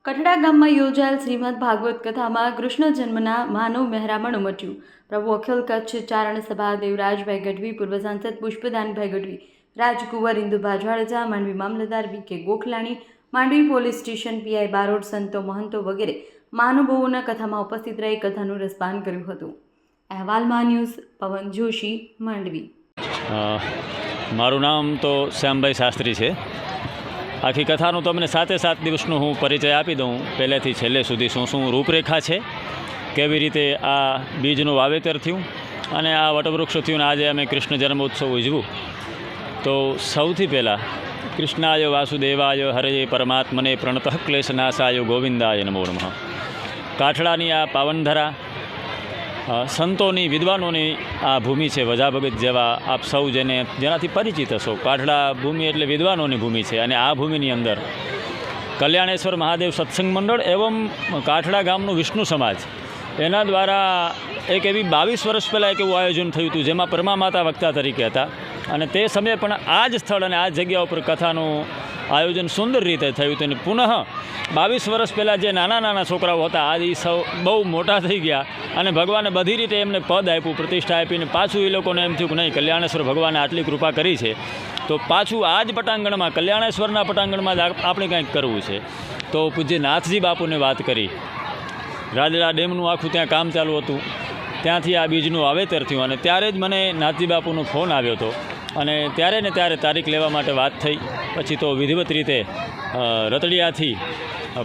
કઠડા ગામમાં યોજાયેલ શ્રીમદ ભાગવત કથામાં કૃષ્ણ જન્મના માનવ મહેરામણ ઉમટ્યું. પ્રભુ અખિલ કચ્છ ચારણ સભા દેવરાજભાઈ ગઢવી, પૂર્વ સાંસદ પુષ્પદાનભાઈ ગઢવી, રાજકુંવર ઇન્દુભા જાડેજા, માંડવી મામલતદાર VK. Gokhlani, Mandvi police station PI Barot, સંતો મહંતો વગેરે મહાનુભાવોના કથામાં ઉપસ્થિત રહી કથાનું રસપાન કર્યું હતું. અહેવાલમાં ન્યૂઝ પવન જોશી, માંડવી. મારું નામ તો શ્યામભાઈ શાસ્ત્રી છે. આખી કથાનું તમને 7 દિવસનો હું પરિચય આપી દઉં. પહેલેથી છેલ્લે સુધી શું રૂપરેખા છે, કેવી રીતે આ બીજનું વાવેતર થયું અને આ વટવૃક્ષ થયું અને આજે અમે કૃષ્ણ જન્મોત્સવ ઉજવું. તો સૌથી પહેલાં કૃષ્ણાય વાસુદેવાય હરે પરમાત્મને પ્રણતઃ ક્લેશનાશાય ગોવિંદાય નમો નમઃ. કાઠડાની આ પાવનધરા સંતોની વિદ્વાનોની આ ભૂમિ છે. વજા ભગત જેવા આપ સૌ જેનાથી પરિચિત હશો. કાઠડા ભૂમિ એટલે વિદ્વાનોની ભૂમિ છે. અને આ ભૂમિની અંદર કલ્યાણેશ્વર મહાદેવ સત્સંગ મંડળ એવં કાઠડા ગામનું વિષ્ણુ સમાજ એના દ્વારા એક એવી 22 વર્ષ પહેલાં એક એવું આયોજન થયું હતું, જેમાં પરમા માતા વક્તા તરીકે હતા. અને તે સમયે પણ આ જ સ્થળ અને આ જગ્યા ઉપર કથાનું આયોજન સુંદર રીતે થયું હતું. અને પુનઃ 22 વર્ષ પહેલાં જે નાના છોકરાઓ હતા, આજ એ સૌ બહુ મોટા થઈ ગયા અને ભગવાને બધી રીતે એમને પદ આપ્યું, પ્રતિષ્ઠા આપીને પાછું એ લોકોને એમ થયું કે નહીં, કલ્યાણેશ્વર ભગવાને આટલી કૃપા કરી છે તો પાછું આ જ પટાંગણમાં, કલ્યાણેશ્વરના પટાંગણમાં જ આપણે કંઈક કરવું છે. તો પૂજ્ય નાથજી બાપુને વાત કરી. રાજડા ડેમનું આખું ત્યાં કામ ચાલુ હતું, ત્યાંથી આ બીજનું વાવેતર થયું. અને ત્યારે જ મને નાથજી બાપુનો ફોન આવ્યો હતો અને ત્યારે ને ત્યારે તારીખ લેવા માટે વાત થઈ. પછી તો વિધિવત રીતે રતડિયાથી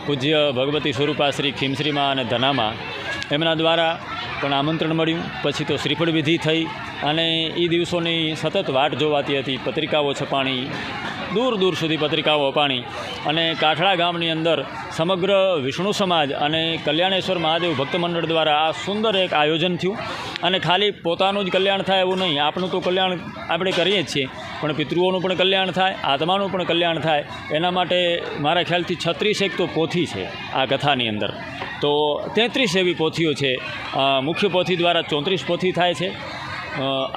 પૂજ્ય ભગવતી સ્વરૂપા શ્રી ખીમશ્રીમાં અને ધનામાં એમના દ્વારા પણ આમંત્રણ મળ્યું. પછી તો શ્રીફળ વિધિ થઈ અને એ દિવસોની સતત વાટ જોવાતી હતી. પત્રિકાઓ છપાણી, દૂર સુધી પત્રિકાઓ અપાણી. અને કાઠડા ગામની અંદર સમગ્ર વિષ્ણુ સમાજ અને કલ્યાણેશ્વર મહાદેવ ભક્ત મંડળ દ્વારા આ સુંદર એક આયોજન થયું. અને ખાલી પોતાનું જ કલ્યાણ થાય એવું નહીં, આપણું તો કલ્યાણ આપણે કરીએ જ છીએ, પણ પિતૃઓનું પણ કલ્યાણ થાય, આત્માનું પણ કલ્યાણ થાય. એના માટે મારા ખ્યાલથી 36 તો પોથી છે આ કથાની અંદર. તો 33 એવી પોથીઓ છે. મુખ્ય પોથી દ્વારા 34 પોથી થાય છે.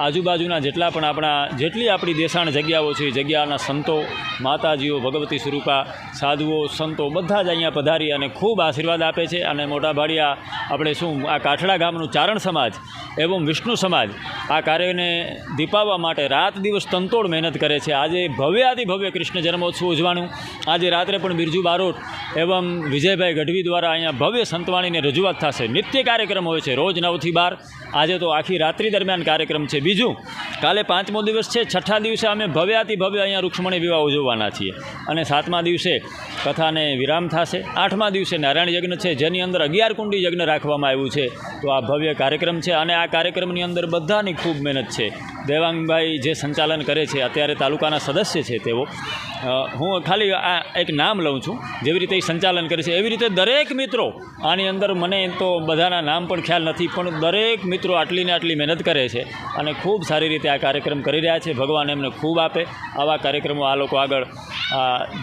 આજુબાજુના જેટલી આપણી દેશાણ જગ્યાઓ છે, જગ્યાના સંતો, માતાજીઓ, ભગવતી સ્વરૂપા, સાધુઓ, સંતો બધા જ અહીંયા પધારી અને ખૂબ આશીર્વાદ આપે છે. અને મોટા ભાડિયા આપણે આ કાઠડા ગામનું ચારણ સમાજ એવં વિષ્ણુ સમાજ આ કાર્યને દીપાવવા માટે રાત દિવસ તનતોડ મહેનત કરે છે. આજે ભવ્યાતિભવ્ય કૃષ્ણ જન્મોત્સવ ઉજવાનું. આજે રાત્રે પણ બિરજુ બારોટ એવં વિજયભાઈ ગઢવી દ્વારા અહીંયા ભવ્ય સંતવાણીને રજૂઆત થશે. નિત્ય કાર્યક્રમ હોય છે, રોજ 9 થી 12. આજે તો આખી રાત્રિ દરમિયાન કાર્યક્રમ છે. બીજું, કાલે 5મો દિવસ છે. 6ઠા દિવસે અમે ભવ્યાતિભવ્ય અહીંયા રૂક્ષ્મણી વિવાહ ઉજવવાના છીએ. અને 7મા દિવસે કથાને વિરામ થશે. 8મા દિવસે નારાયણ યજ્ઞ છે, જેની અંદર 11 કુંડી યજ્ઞ રાખવામાં આવ્યું છે. તો આ ભવ્ય કાર્યક્રમ છે. અને આ કાર્યક્રમની અંદર બધાની ખૂબ મહેનત છે. દેવાંગભાઈ જે સંચાલન કરે છે, અત્યારે તાલુકાના સદસ્ય છે તેઓ. હું ખાલી આ એક નામ લઉં છું. જેવી રીતે એ સંચાલન કરે છે એવી રીતે દરેક મિત્રો આની અંદર, મને તો બધાના નામ પણ ખ્યાલ નથી, પણ દરેક મિત્રો આટલી મહેનત કરે છે અને ખૂબ સારી રીતે આ કાર્યક્રમ કરી રહ્યા છે. ભગવાન એમને ખૂબ આપે. આવા કાર્યક્રમો આ લોકો આગળ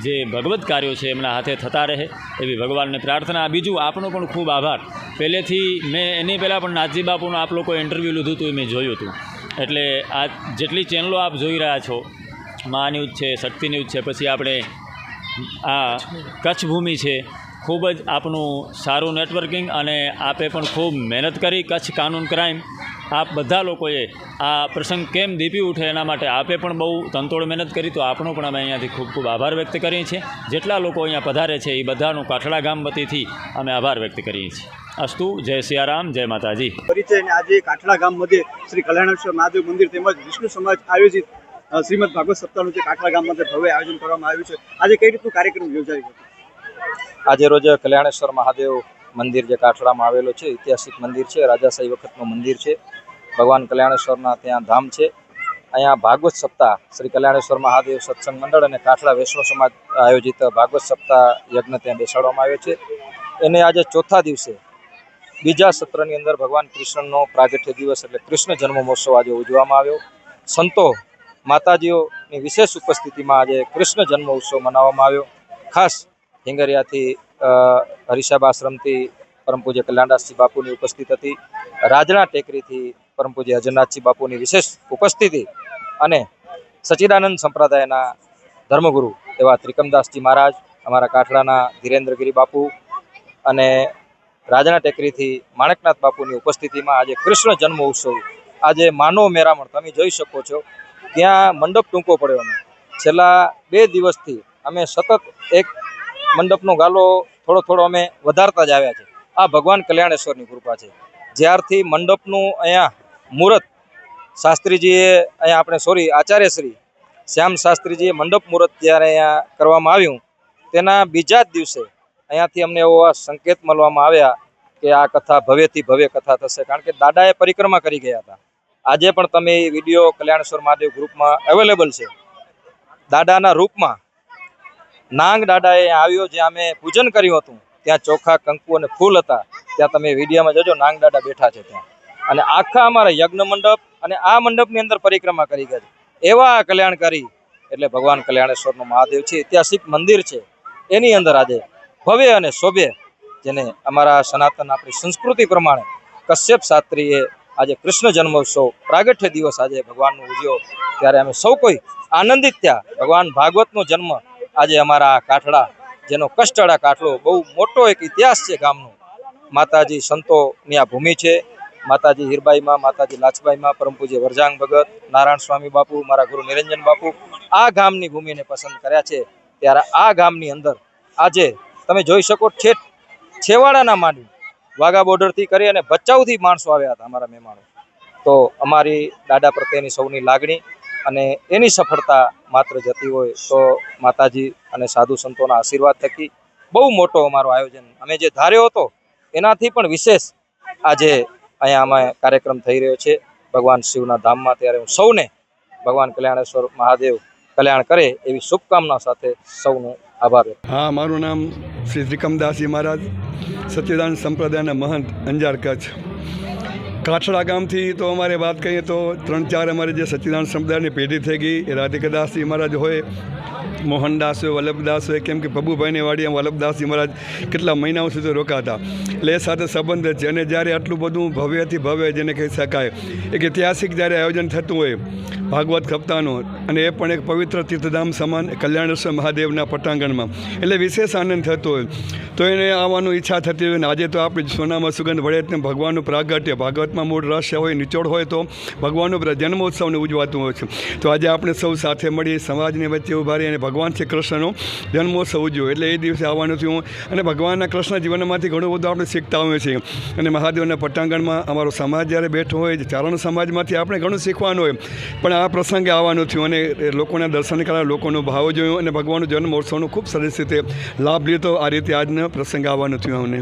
જે ભગવત કાર્યો છે એમના હાથે થતા રહે એવી ભગવાનને પ્રાર્થના. બીજું, આપનો પણ ખૂબ આભાર. પહેલેથી મેં એની પહેલાં પણ નાથજી બાપુનું આપ લોકોએ ઇન્ટરવ્યૂ લીધું હતું, એ મેં જોયું હતું. એટલે આ જેટલી ચેનલો આપ જોઈ રહ્યા છો, મા ન્યૂઝ છે, શક્તિ ન્યૂઝ છે, પછી આપણે આ કચ્છ ભૂમિ છે, ખૂબ જ આપનું સારું નેટવર્કિંગ. અને આપે પણ ખૂબ મહેનત કરી. કચ્છ કાનૂન ક્રાઇમ, આપ બધા લોકોએ આ પ્રસંગ કેમ દીપી ઉઠે એના માટે આપે પણ બહુ તનતોડ મહેનત કરી. તો આપણો પણ અમે અહીંયાથી ખૂબ આભાર વ્યક્ત કરીએ છીએ. જેટલા લોકો અહીંયા પધારે છે એ બધાનો કાઠડા ગામ વતીથી અમે આભાર વ્યક્ત કરીએ છીએ. અસ્તુ. જય સિયારામ, જય માતાજી. પરિચય. આજે કાઠડા ગામ મધ્યે શ્રી કલ્યાણેશ્વર મહાદેવ મંદિર તેમજ વિષ્ણુ સમાજ આયોજિત શ્રીમદ ભાગવત સપ્તાહનું જે કાઠડા ગામ મધ્યે ભવ્ય આયોજન કરવામાં આવ્યું છે, આજે કઈ રીતનું કાર્યક્રમ યોજાયો હતો? આજે રોજ કલ્યાણેશ્વર મહાદેવ મંદિર જે કાઠડામાં આવેલો છે, ઐતિહાસિક મંદિર છે, રાજાશાહી વખતનું મંદિર છે. ભગવાન કલ્યાણેશ્વરના ત્યાં ધામ છે. અહીંયા ભાગવત સપ્તાહ શ્રી કલ્યાણેશ્વર મહાદેવ સત્સંગ મંડળ અને કાઠડા વૈષ્ણવ સમાજ આયોજિત ભાગવત સપ્તાહ યજ્ઞ ત્યાં બેસાડવામાં આવ્યો છે. એને આજે 4થા દિવસે બીજા સત્રની અંદર ભગવાન કૃષ્ણનો પ્રાગટ્ય દિવસ એટલે કૃષ્ણ જન્મ મહોત્સવ આજે ઉજવવામાં આવ્યો. સંતો, માતાજીઓની વિશેષ ઉપસ્થિતિમાં આજે કૃષ્ણ જન્મ ઉત્સવ મનાવવામાં આવ્યો. ખાસ હિંગરિયાથી હરિસાબ આશ્રમથી પરમ પૂજ્ય કલ્યાણદાસજી બાપુની ઉપસ્થિત હતી. રાજણા ટેકરીથી પરમ પૂજ્ય હજરનાથજી બાપુની વિશેષ ઉપસ્થિતિ અને સચ્ચિદાનંદ સંપ્રદાયના ધર્મગુરુ એવા ત્રિકમદાસજી મહારાજ, અમારા કાઠડાના ધીરેન્દ્રગીરી બાપુ, અને રાજના ટેકરીથી માણેકનાથ બાપુની ઉપસ્થિતિમાં આજે કૃષ્ણ જન્મ ઉત્સવ, આજે માનવ મેરામણ તમે જોઈ શકો છો. ત્યાં મંડપ ટૂંકો પડ્યો અમે છેલ્લા 2 દિવસથી અમે સતત એક મંડપનો ગાલો થોડો અમે વધારતા જ આવ્યા છે. આ ભગવાન કલ્યાણેશ્વરની કૃપા છે. જ્યારથી મંડપનું અહીંયા મુહૂર્ત શાસ્ત્રીજીએ આચાર્ય શ્રી શ્યામ શાસ્ત્રીજીએ મંડપ મુહૂર્ત જ્યારે અહીંયા કરવામાં આવ્યું તેના બીજા જ દિવસે અહીંયાથી અમને એવો સંકેત મળવામાં આવ્યા કે આ કથા ભવ્યથી ભવ્ય કથા થશે. કારણ કે દાદાએ પરિક્રમા કરી ગયા હતા. આજે પણ તમે એ વિડીયો કલ્યાણેશ્વર મહાદેવ ગ્રુપમાં અવેલેબલ છે. દાદાના રૂપમાં નાંગ દાદાએ આવ્યો, જ્યાં અમે પૂજન કર્યું હતું ત્યાં ચોખા, કંકુ અને ફૂલ હતા. ત્યાં તમે વિડીયોમાં જોજો, નાંગ દાદા બેઠા છે ત્યાં. અને આખા અમારા યજ્ઞ મંડપ અને આ મંડપની અંદર પરિક્રમા કરી ગયા છે. એવા કલ્યાણકારી એટલે ભગવાન કલ્યાણેશ્વરનો મહાદેવ છે, ઐતિહાસિક મંદિર છે. એની અંદર આજે ભવ્ય અને શોભે, જેને અમારા સનાતન આપણી સંસ્કૃતિ પ્રમાણે કશ્યપ શાસ્ત્રીએ આજે કૃષ્ણ જન્મોત્સવ પ્રાગટ્ય દિવસ આજે ભગવાનનો ઉજવ્યો, ત્યારે અમે સૌ કોઈ આનંદિત થયા. ભગવાન ભાગવતનો જન્મ આજે અમારા કાઠડા, જેનો કષ્ટડા કાઠડો બહુ મોટો એક ઇતિહાસ છે ગામનો. માતાજી સંતોની આ ભૂમિ છે. માતાજી હીરબાઈમાં, માતાજી લાચબાઈમાં, પરમ પૂજ્ય વરજાંગ ભગત, નારાયણ સ્વામી બાપુ, મારા ગુરુ નિરંજન બાપુ આ ગામની ભૂમિને પસંદ કર્યા છે. ત્યારે આ ગામની અંદર આજે તમે જોઈ શકો ઠેઠ છેવાડાના માંડી વાઘા બોર્ડરથી કરી અને ભચાઉથી માણસો આવ્યા હતા અમારા મહેમાનો. તો અમારી દાદા પ્રત્યેની સૌની લાગણી અને એની સફળતા માત્ર જતી હોય તો માતાજી અને સાધુ સંતોના આશીર્વાદ થકી બહુ મોટો અમારો આયોજન અમે જે ધાર્યો હતો એનાથી પણ વિશેષ આજે અહીંયા અમે કાર્યક્રમ થઈ રહ્યો છે ભગવાન શિવના ધામમાં. ત્યારે હું સૌને ભગવાન કલ્યાણેશ્વર મહાદેવ કલ્યાણ કરે એવી શુભકામના સાથે સૌનો આભાર વ્યક્ત. હા, મારું નામ શ્રી ત્રિકમદાસજી મહારાજ, સચ્ચિદાનંદ સંપ્રદાયના મહંત, અંજાર કચ્છ. કાઠડા ગામથી તો અમારે વાત કરીએ તો 3-4 અમારી જે સચ્ચિદાનંદ સંપ્રદાયની પેઢી થઈ ગઈ. એ રાધિકાદાસજી મહારાજ હોય, મોહનદાસ હોય, વલ્લભદાસ હોય, કેમ કે પ્રભુભાઈની વાડીમાં વલ્લભદાસજી મહારાજ કેટલા મહિનાઓ સુધી રોકાતા. એટલે એ સાથે સંબંધ છે. અને જ્યારે આટલું બધું ભવ્યથી ભવ્ય જેને કહી શકાય એક ઐતિહાસિક જ્યારે આયોજન થતું હોય ભાગવત સપ્તાહનું, અને એ પણ એક પવિત્ર તીર્થધામ સમાન કલ્યાણેશ્વર મહાદેવના પટાંગણમાં, એટલે વિશેષ આનંદ થતો હોય. તો એને આવવાનું ઈચ્છા થતી હોય. અને આજે તો આપણે સોનામાં સુગંધ વળે ને ભગવાનનું પ્રાગટ્ય, ભાગવતમાં મૂળ રહસ્ય હોય, નિચોડ હોય તો ભગવાનનું જન્મોત્સવને ઉજવાતું હોય છે. તો આજે આપણે સૌ સાથે મળી સમાજની વચ્ચે ઉભા રહી અને ભગવાન શ્રી કૃષ્ણનો જન્મોત્સવ ઉજવ્યો. એટલે એ દિવસે આવવાનું થયું. અને ભગવાનના કૃષ્ણ જીવનમાંથી ઘણું બધું આપણે શીખતા હોઈએ છીએ. અને મહાદેવના પટાંગણમાં અમારો સમાજ જ્યારે બેઠો હોય, ચારણ સમાજમાંથી આપણે ઘણું શીખવાનું હોય. પણ આ પ્રસંગે આવવાનું થયું અને લોકોના દર્શન કર્યા, લોકોનો ભાવ જોયો અને ભગવાનનો જન્મોત્સવનો ખૂબ સરસ રીતે લાભ લીધો. આ રીતે આજનો પ્રસંગ આવવાનું થયું અમને.